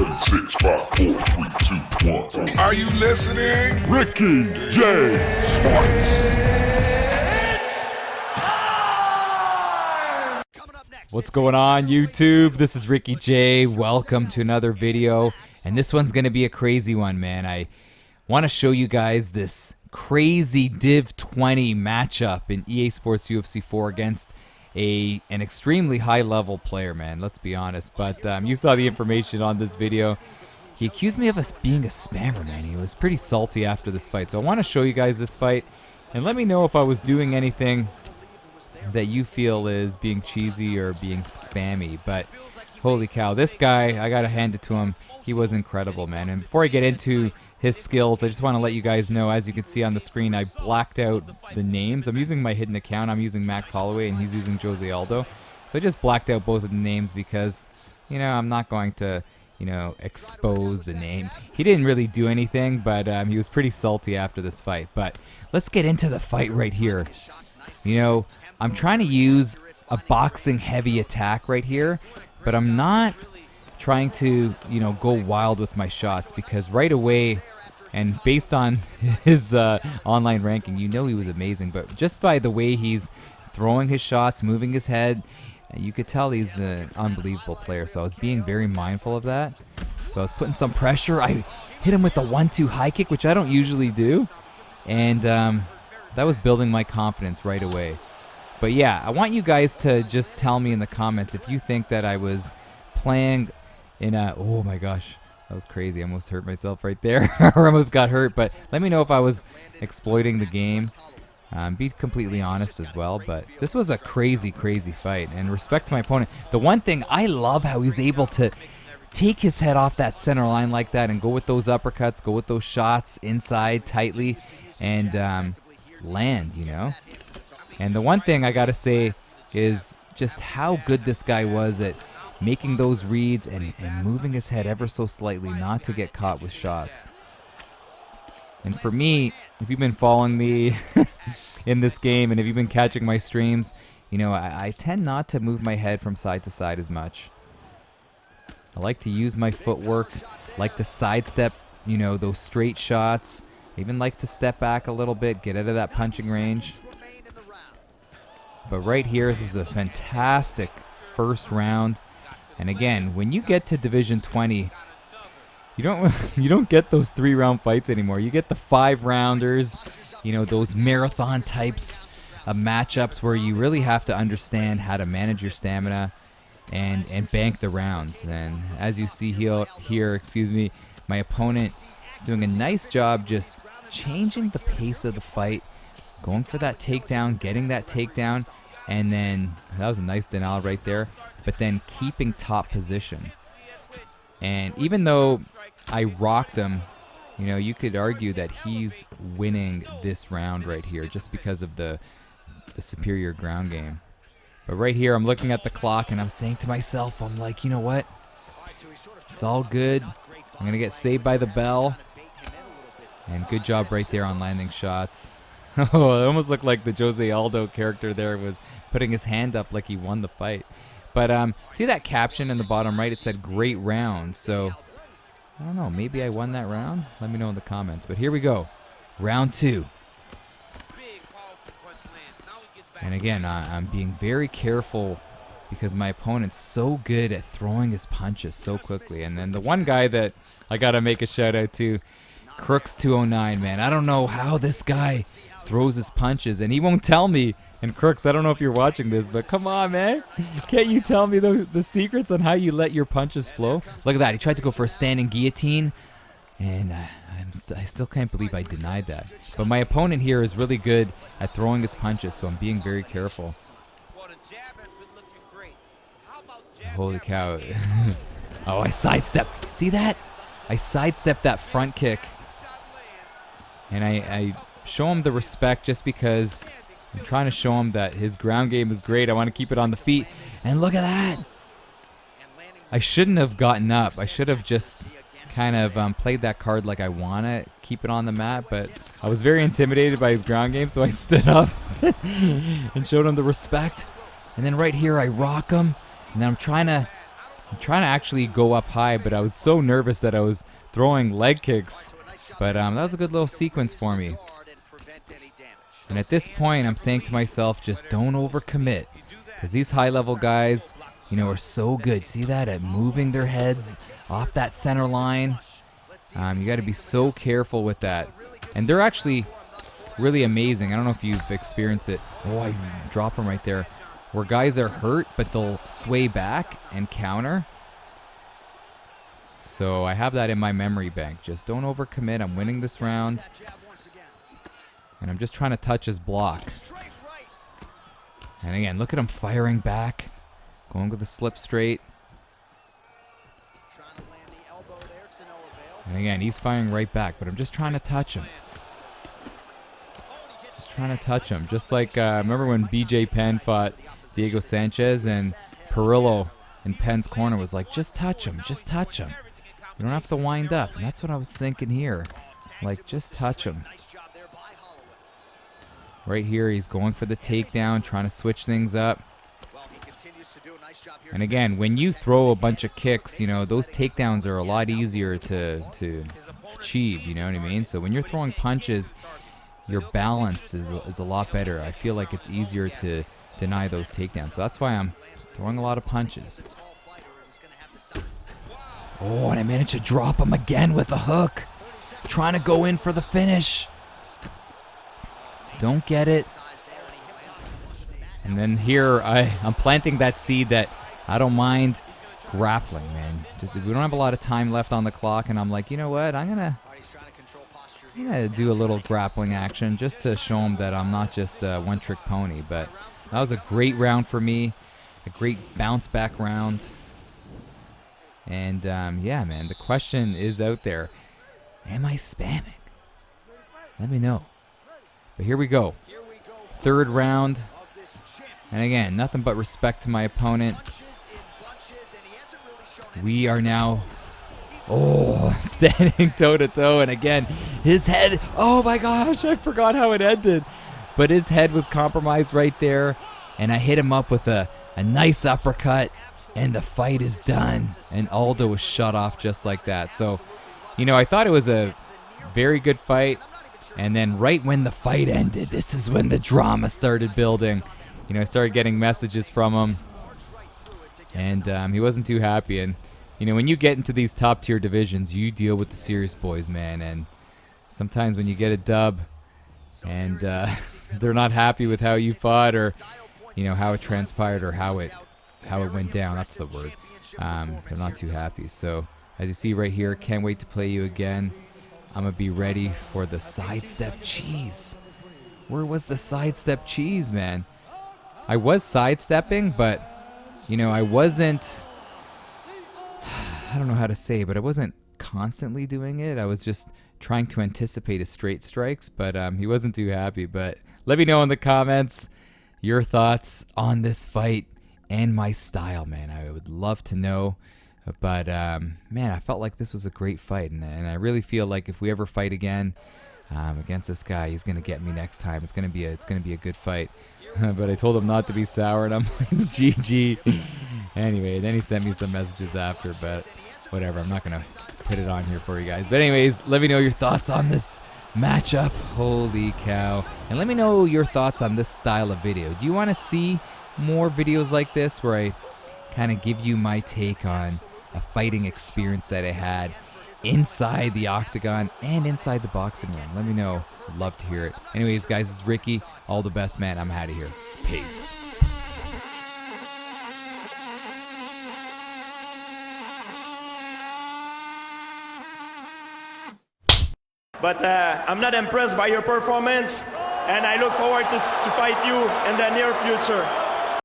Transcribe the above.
7, 6, 5, 4, 3, 2, 1. Are you listening? Ricky J. Sports. What's going on, YouTube? This is Ricky J. Welcome to another video, and this one's going to be a crazy one, man. I want to show you guys this crazy Div 20 matchup in EA Sports UFC 4 against an extremely high-level player, man. Let's be honest. But you saw the information on this video. He accused me of us being a spammer, man. He was pretty salty after this fight. So I want to show you guys this fight, and let me know if I was doing anything that you feel is being cheesy or being spammy. But holy cow, this guy, I gotta hand it to him, he was incredible, man. And before I get into his skills, I just want to let you guys know, as you can see on the screen, I blacked out the names. I'm using my hidden account. I'm using Max Holloway and he's using Jose Aldo, so I just blacked out both of the names because, you know, I'm not going to, you know, expose the name. He didn't really do anything, but he was pretty salty after this fight. But let's get into the fight right here. You know, I'm trying to use a boxing heavy attack right here, but I'm not trying to, you know, go wild with my shots, because right away, and based on his online ranking, you know he was amazing, but just by the way he's throwing his shots, moving his head, you could tell he's an unbelievable player. So I was being very mindful of that. So I was putting some pressure. I hit him with a 1-2 high kick, which I don't usually do, and that was building my confidence right away. But yeah, I want you guys to just tell me in the comments if you think that I was playing in a... Oh my gosh, that was crazy. I almost hurt myself right there. Or almost got hurt. But let me know if I was exploiting the game. Be completely honest as well. But this was a crazy, crazy fight. And respect to my opponent. The one thing, I love how he's able to take his head off that center line like that and go with those uppercuts, go with those shots inside tightly, and land, you know. And the one thing I gotta say is just how good this guy was at making those reads and moving his head ever so slightly not to get caught with shots. And for me, if you've been following me in this game and if you've been catching my streams, you know, I tend not to move my head from side to side as much. I like to use my footwork, like to sidestep, you know, those straight shots. I even like to step back a little bit, get out of that punching range. But right here, this is a fantastic first round. And again, when you get to Division 20, you don't get those 3-round fights anymore. You get the 5-rounders, you know, those marathon types of matchups where you really have to understand how to manage your stamina and bank the rounds. And as you see here, my opponent is doing a nice job just changing the pace of the fight, going for that takedown, getting that takedown, and then that was a nice denial right there, but then keeping top position. And even though I rocked him, you know, you could argue that he's winning this round right here just because of the superior ground game. But right here, I'm looking at the clock and I'm saying to myself, I'm like, you know what? It's all good. I'm going to get saved by the bell. And good job right there on landing shots. Oh, it almost looked like the Jose Aldo character there was putting his hand up like he won the fight. But see that caption in the bottom right? It said great round. So I don't know, maybe I won that round? Let me know in the comments. But here we go. Round 2. And again, I'm being very careful because my opponent's so good at throwing his punches so quickly. And then the one guy that I got to make a shout out to, Crooks209, man. I don't know how this guy throws his punches, and he won't tell me. And Crooks, I don't know if you're watching this, but come on, man. Can't you tell me the secrets on how you let your punches flow? Look at that. He tried to go for a standing guillotine, and I still can't believe I denied that. But my opponent here is really good at throwing his punches, so I'm being very careful. Holy cow. Oh, I sidestepped. See that? I sidestepped that front kick. And I show him the respect just because I'm trying to show him that his ground game is great. I want to keep it on the feet. And look at that. I shouldn't have gotten up. I should have just kind of played that card like I want to keep it on the mat. But I was very intimidated by his ground game, so I stood up and showed him the respect. And then right here, I rock him. And then I'm trying to I'm trying to actually go up high, but I was so nervous that I was throwing leg kicks. But that was a good little sequence for me. And at this point, I'm saying to myself, just don't overcommit. Because these high-level guys, you know, are so good. See that? At moving their heads off that center line. You got to be so careful with that. And they're actually really amazing. I don't know if you've experienced it. Oh, I dropped them right there. Where guys are hurt, but they'll sway back and counter. So I have that in my memory bank. Just don't overcommit. I'm winning this round. And I'm just trying to touch his block. And again, look at him firing back. Going with the slip straight. And again, he's firing right back, but I'm just trying to touch him. Just trying to touch him. Just like, remember when BJ Penn fought Diego Sanchez, and Perillo in Penn's corner was like, just touch him, just touch him. You don't have to wind up. And that's what I was thinking here. Like, just touch him. Right here, he's going for the takedown, trying to switch things up. And again, when you throw a bunch of kicks, you know, those takedowns are a lot easier to achieve, you know what I mean? So when you're throwing punches, your balance is a lot better. I feel like it's easier to deny those takedowns. So that's why I'm throwing a lot of punches. Oh, and I managed to drop him again with a hook. Trying to go in for the finish. Don't get it. And then here, I'm planting that seed that I don't mind grappling, man. Just, we don't have a lot of time left on the clock, and I'm like, you know what? I'm gonna do a little grappling action just to show him that I'm not just a one-trick pony. But that was a great round for me, a great bounce-back round. And yeah, man, the question is out there: am I spamming? Let me know. But here we go, third round. And again, nothing but respect to my opponent. We are now, standing toe-to-toe. And again, his head, oh my gosh, I forgot how it ended. But his head was compromised right there. And I hit him up with a nice uppercut. And the fight is done. And Aldo was shut off just like that. So, you know, I thought it was a very good fight. And then right when the fight ended, this is when the drama started building. You know, I started getting messages from him, and he wasn't too happy. And, you know, when you get into these top-tier divisions, you deal with the serious boys, man. And sometimes when you get a dub and they're not happy with how you fought, or, you know, how it transpired, or how it went down, that's the word, they're not too happy. So, as you see right here, can't wait to play you again. I'm going to be ready for the sidestep cheese. Where was the sidestep cheese, man? I was sidestepping, but, you know, I wasn't, I don't know how to say, but I wasn't constantly doing it. I was just trying to anticipate his straight strikes, but he wasn't too happy. But let me know in the comments your thoughts on this fight and my style, man. I would love to know. But, man, I felt like this was a great fight, and I really feel like if we ever fight again against this guy, he's going to get me next time. It's going to be a good fight. But I told him not to be sour, and I'm like, GG. Anyway, then he sent me some messages after, but whatever. I'm not going to put it on here for you guys. But anyways, let me know your thoughts on this matchup. Holy cow. And let me know your thoughts on this style of video. Do you want to see more videos like this where I kind of give you my take on a fighting experience that I had inside the octagon and inside the boxing ring? Let me know. I'd love to hear it. Anyways, guys, it's Ricky. All the best, man. I'm out of here. Peace. But I'm not impressed by your performance, and I look forward to fight you in the near future.